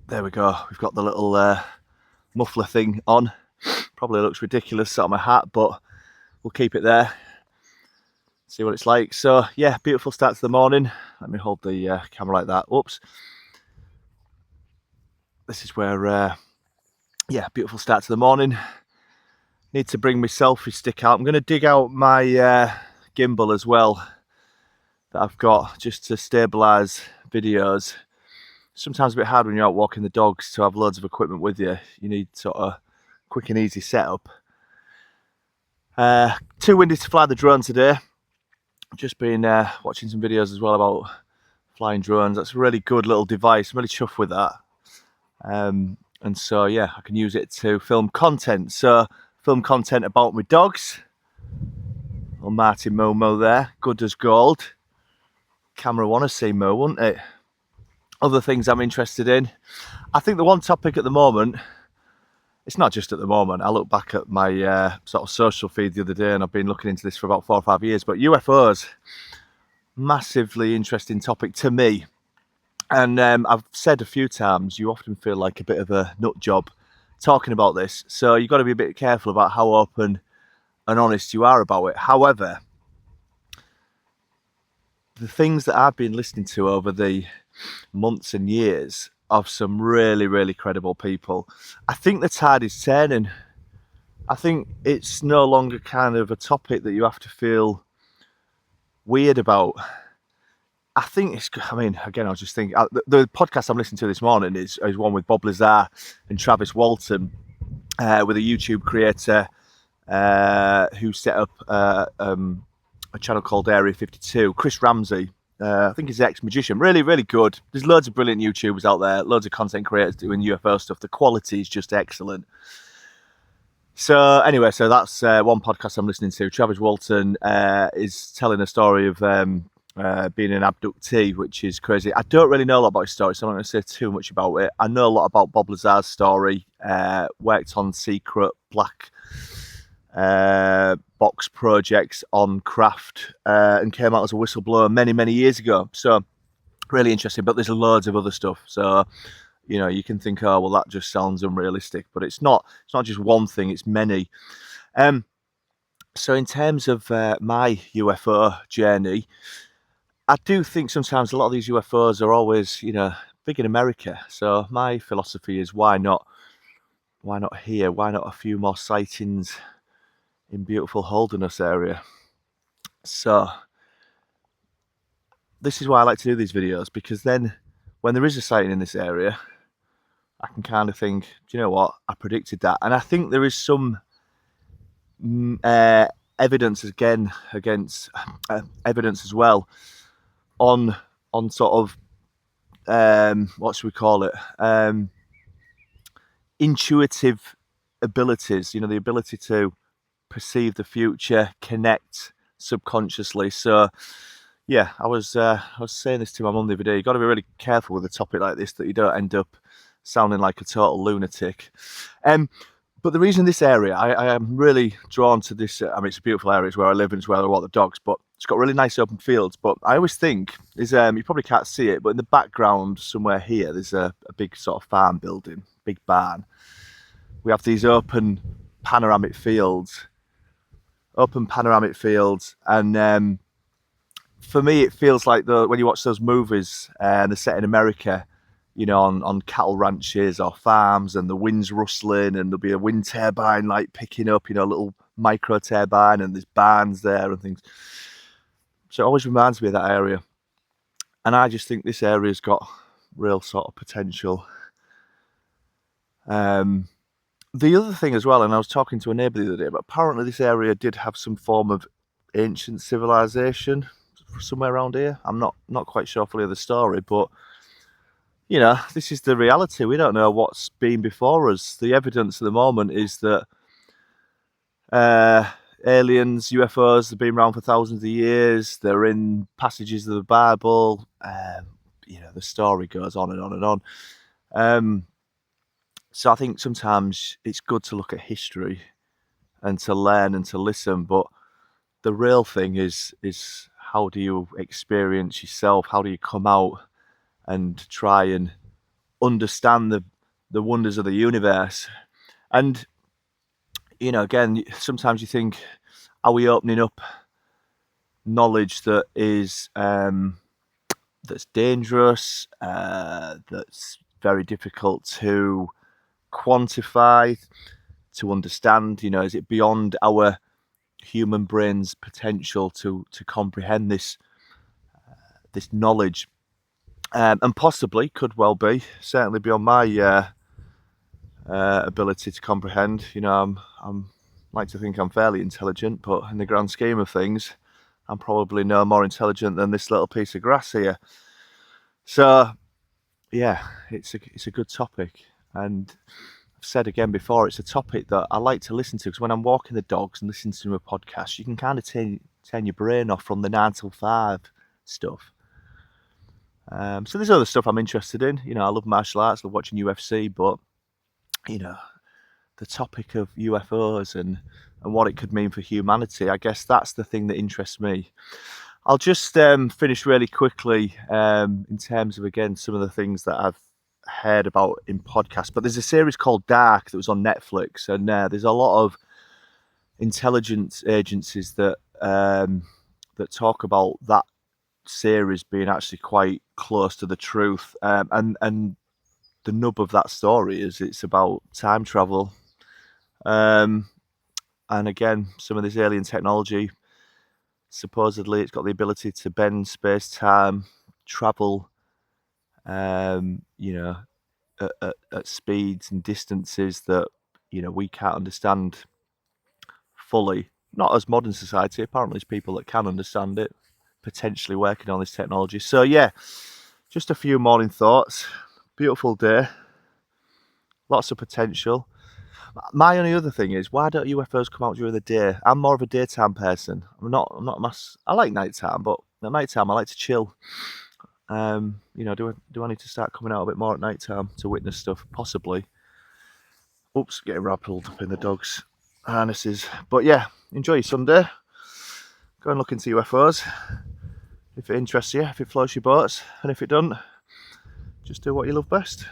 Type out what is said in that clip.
There we go. We've got the little muffler thing on. Probably looks ridiculous sat on my hat, but we'll keep it there. See what it's like. So yeah, beautiful start to the morning. Let me hold the camera like that. Oops. This is where, yeah, beautiful start to the morning. Need to bring my selfie stick out. I'm going to dig out my gimbal as well that I've got just to stabilise videos. Sometimes a bit hard when you're out walking the dogs to have loads of equipment with you. You need sort of quick and easy setup. Too windy to fly the drone today. Just been watching some videos as well about flying drones. That's a really good little device. I'm really chuffed with that. And so yeah, I can use it to film content. So film content about my dogs. Little Marty Momo there, good as gold. Camera want to see Mo, wouldn't it? Other things I'm interested in. I think the one topic at the moment, it's not just at the moment, I look back at my sort of social feed the other day and I've been looking into this for about 4 or 5 years, but UFOs, massively interesting topic to me. And I've said a few times, you often feel like a bit of a nut job talking about this. So you've got to be a bit careful about how open and honest you are about it. However, the things that I've been listening to over the months and years of some really, really credible people, I think the tide is turning. I think it's no longer kind of a topic that you have to feel weird about. I think it's, I mean, again, I was just thinking, the podcast I'm listening to this morning is one with Bob Lazar and Travis Walton, with a YouTube creator who set up a channel called Area 52, Chris Ramsey. I think he's an ex-magician. Really, really good. There's loads of brilliant YouTubers out there, loads of content creators doing UFO stuff. The quality is just excellent. So anyway, so that's one podcast I'm listening to. Travis Walton is telling a story of being an abductee, which is crazy. I don't really know a lot about his story, so I'm not going to say too much about it. I know a lot about Bob Lazar's story. Worked on secret black box projects on craft and came out as a whistleblower many, many years ago. So really interesting, but there's loads of other stuff. So, you know, you can think, oh, well, that just sounds unrealistic, but it's not just one thing, it's many. So in terms of my UFO journey, I do think sometimes a lot of these UFOs are always, you know, big in America. So my philosophy is why not here? Why not a few more sightings in beautiful Holderness area? So this is why I like to do these videos, because then when there is a sighting in this area, I can kind of think, do you know what? I predicted that. And I think there is some evidence against evidence as well on sort of what should we call it, intuitive abilities, you know, the ability to perceive the future, connect subconsciously. So yeah, I was saying this to my mum the other day, you've got to be really careful with a topic like this, that you don't end up sounding like a total lunatic. But the reason this area, I am really drawn to this, I mean, it's a beautiful area, it's where I live and it's where I walk the dogs, but it's got really nice open fields. But I always think, is you probably can't see it, but in the background somewhere here, there's a big sort of farm building, big barn. We have these open panoramic fields, and for me, it feels like when you watch those movies and they're set in America, you know, on cattle ranches or farms, and the wind's rustling and there'll be a wind turbine like picking up, you know, a little micro turbine, and there's barns there and things. So it always reminds me of that area. And I just think this area's got real sort of potential. The other thing as well, and I was talking to a neighbour the other day, but apparently this area did have some form of ancient civilization somewhere around here. I'm not quite sure fully of the story, but you know, this is the reality. We don't know what's been before us. The evidence at the moment is that aliens, UFOs, have been around for thousands of years. They're in passages of the Bible. You know, the story goes on and on and on. So I think sometimes it's good to look at history and to learn and to listen, but the real thing is how do you experience yourself? How do you come out and try and understand the wonders of the universe. And again, sometimes you think, are we opening up knowledge that is that's dangerous, that's very difficult to quantify, to understand? Is it beyond our human brain's potential to comprehend this knowledge? And possibly could well be, certainly beyond my ability to comprehend. I'm like to think I'm fairly intelligent, but in the grand scheme of things, I'm probably no more intelligent than this little piece of grass here. So yeah, it's a good topic, and I've said again before, it's a topic that I like to listen to, because when I'm walking the dogs and listening to a podcast, you can kind of turn your brain off from the 9 to 5 stuff. So there's other stuff I'm interested in. I love martial arts, love watching UFC, but the topic of UFOs and what it could mean for humanity, I guess that's the thing that interests me. I'll just finish really quickly in terms of, again, some of the things that I've heard about in podcasts. But there's a series called Dark that was on Netflix, and there's a lot of intelligence agencies that talk about that series being actually quite close to the truth. And the nub of that story is it's about time travel. And again, some of this alien technology, supposedly it's got the ability to bend space-time, travel, at speeds and distances that, we can't understand fully. Not as modern society. Apparently there's people that can understand it, potentially working on this technology. So yeah, just a few morning thoughts. Beautiful day. Lots of potential. My only other thing is, why don't UFOs come out during the day? I'm more of a daytime person. I'm not I like nighttime, but at nighttime I like to chill. Do I need to start coming out a bit more at nighttime to witness stuff? Possibly. Oops, getting rattled up in the dogs' harnesses. But yeah, enjoy your Sunday. Go and look into UFOs if it interests you, if it floats your boats, and if it doesn't, just do what you love best.